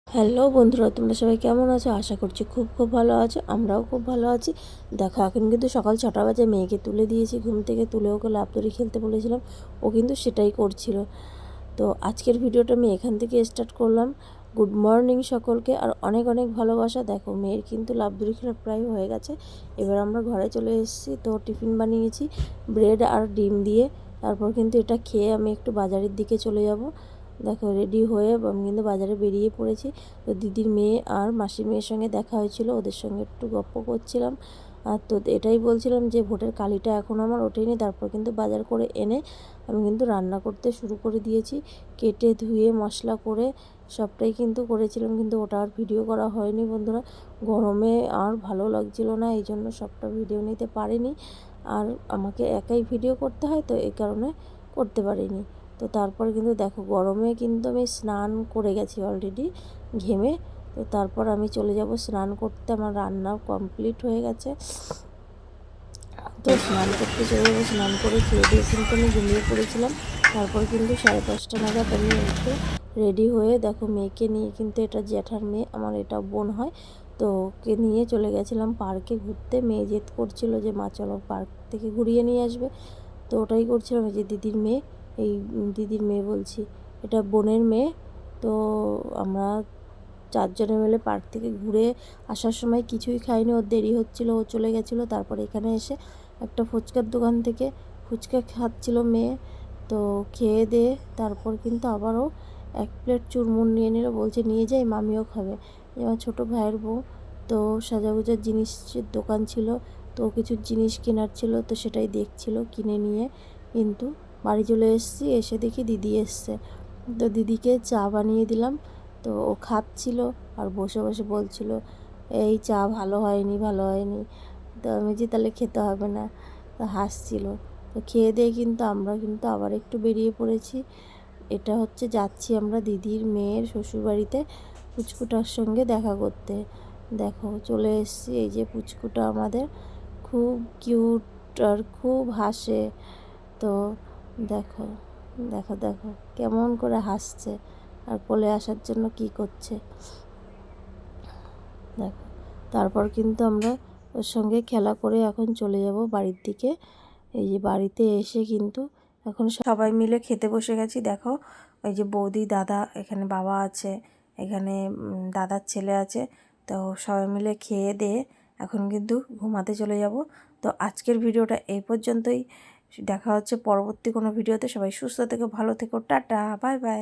Hello বন্ধুরা, তোমরা সবাই কেমন আছো? আশা করছি খুব খুব ভালো আছো। আমরাও খুব ভালো আছি। দেখো, এখন কিন্তু সকাল 6টা বাজে। মেয়েকে তুলে দিয়েছি ঘুম থেকে, তুলে ওকে লাফদড়ি খেলতে বলেছিলাম, ও কিন্তু সেটাই করছিল। তো আজকের ভিডিওটা আমি এখান থেকে স্টার্ট করলাম। গুড মর্নিং সকলকে, আর অনেক অনেক ভালোবাসা। দেখো, মেয়ের কিন্তু লাফদড়ি খেলা প্রায় হয়ে গেছে। এবার আমরা ঘরে চলে এসেছি। তো টিফিন বানিয়েছি ব্রেড আর ডিম দিয়ে। তারপর কিন্তু এটা খেয়ে আমি একটু বাজারের দিকে চলে যাব। দেখো, রেডি হয়ে আমি কিন্তু বাজারে বেরিয়ে পড়েছি। তো দিদির মেয়ে আর মাসির মেয়ের সঙ্গে দেখা হয়েছিল, ওদের সঙ্গে একটু গপ্প করছিলাম। আর তো এটাই বলছিলাম যে ভোটের কালিটা এখন আমার ওঠেনি। তারপর কিন্তু বাজার করে এনে আমি কিন্তু রান্না করতে শুরু করে দিয়েছি। কেটে ধুয়ে মশলা করে সবটাই কিন্তু করেছিলাম, কিন্তু ওটা আর ভিডিও করা হয়নি বন্ধুরা। গরমে আর ভালো লাগছিল না, এই জন্য সবটা ভিডিও নিতে পারিনি। আর আমাকে একাই ভিডিও করতে হয়, তো এই কারণে করতে পারিনি। তো তারপর কিন্তু দেখো, গরমে কিন্তু আমি স্নান করে গেছি অলরেডি ঘেমে। তো তারপর আমি চলে যাব স্নান করতে। আমার রান্নাও কমপ্লিট হয়ে গেছে। তো স্নান করতে চলে যাবো। স্নান করে খেয়ে দিয়ে কিন্তু আমি ঘুমিয়ে পড়েছিলাম। তারপর কিন্তু 5:30 নাগাদ আমি উঠে রেডি হয়ে, দেখো মেয়েকে নিয়ে, কিন্তু এটা জ্যাঠার মেয়ে, আমার এটা বোন হয়। তো ওকে নিয়ে চলে গেছিলাম পার্কে ঘুরতে। মেয়ে জেদ করছিল যে মা চলো পার্ক থেকে ঘুরিয়ে নিয়ে আসবে। তো ওটাই করছিলাম। এই যে দিদির মেয়ে, এই দিদির মেয়ে বলছি, এটা বোনের মেয়ে। তো আমরা 4জনে মিলে পার্ক থেকে ঘুরে আসার সময় কিছুই খাইনি, ওর দেরি হচ্ছিলো, ও চলে গেছিলো। তারপর এখানে এসে একটা ফুচকার দোকান থেকে ফুচকা খাচ্ছিল মেয়ে। তো খেয়ে দিয়ে তারপর কিন্তু আবারও 1 প্লেট চুরমুর নিয়ে নিল, বলছে নিয়ে যাই, মামিও খাবে। আমার ছোটো ভাইয়ের বউ। তো সাজাগুজার জিনিসের দোকান ছিল, তো কিছু জিনিস কেনার ছিল, তো সেটাই দেখছিল, কিনে নিয়ে কিন্তু বাড়ি চলে এসেছি। এসে দেখি দিদি এসছে। তো দিদিকে চা বানিয়ে দিলাম। তো ও খাচ্ছিল আর বসে বসে বলছিল এই চা ভালো হয়নি, ভালো হয়নি। তো আমি যে তাহলে খেতে হবে না, তো হাসছিল। তো খেয়ে দিয়ে কিন্তু আমরা কিন্তু আবার একটু বেরিয়ে পড়েছি। এটা হচ্ছে যাচ্ছি আমরা দিদির মেয়ের শ্বশুরবাড়িতে পুচকুটার সঙ্গে দেখা করতে। দেখো চলে এসেছি। এই যে পুচকুটা আমাদের, খুব কিউট আর খুব হাসে। তো দেখো দেখো দেখো কেমন করে হাসছে, আর কোলে আসার জন্য কি করছে দেখো। তারপর কিন্তু আমরা ওর সঙ্গে খেলা করে এখন চলে যাব বাড়ির দিকে। এই যে বাড়িতে এসে কিন্তু এখন সবাই মিলে খেতে বসে গেছি। দেখো, ওই যে বৌদি, দাদা, এখানে বাবা আছে, এখানে দাদার ছেলে আছে। তো সবাই মিলে খেয়ে দিয়ে এখন কিন্তু ঘুমাতে চলে যাব। তো আজকের ভিডিওটা এই পর্যন্তই। দেখা হচ্ছে পরবর্তী কোনো ভিডিওতে। সবাই সুস্থ থেকো, ভালো থেকো, টাটা, বাই বাই।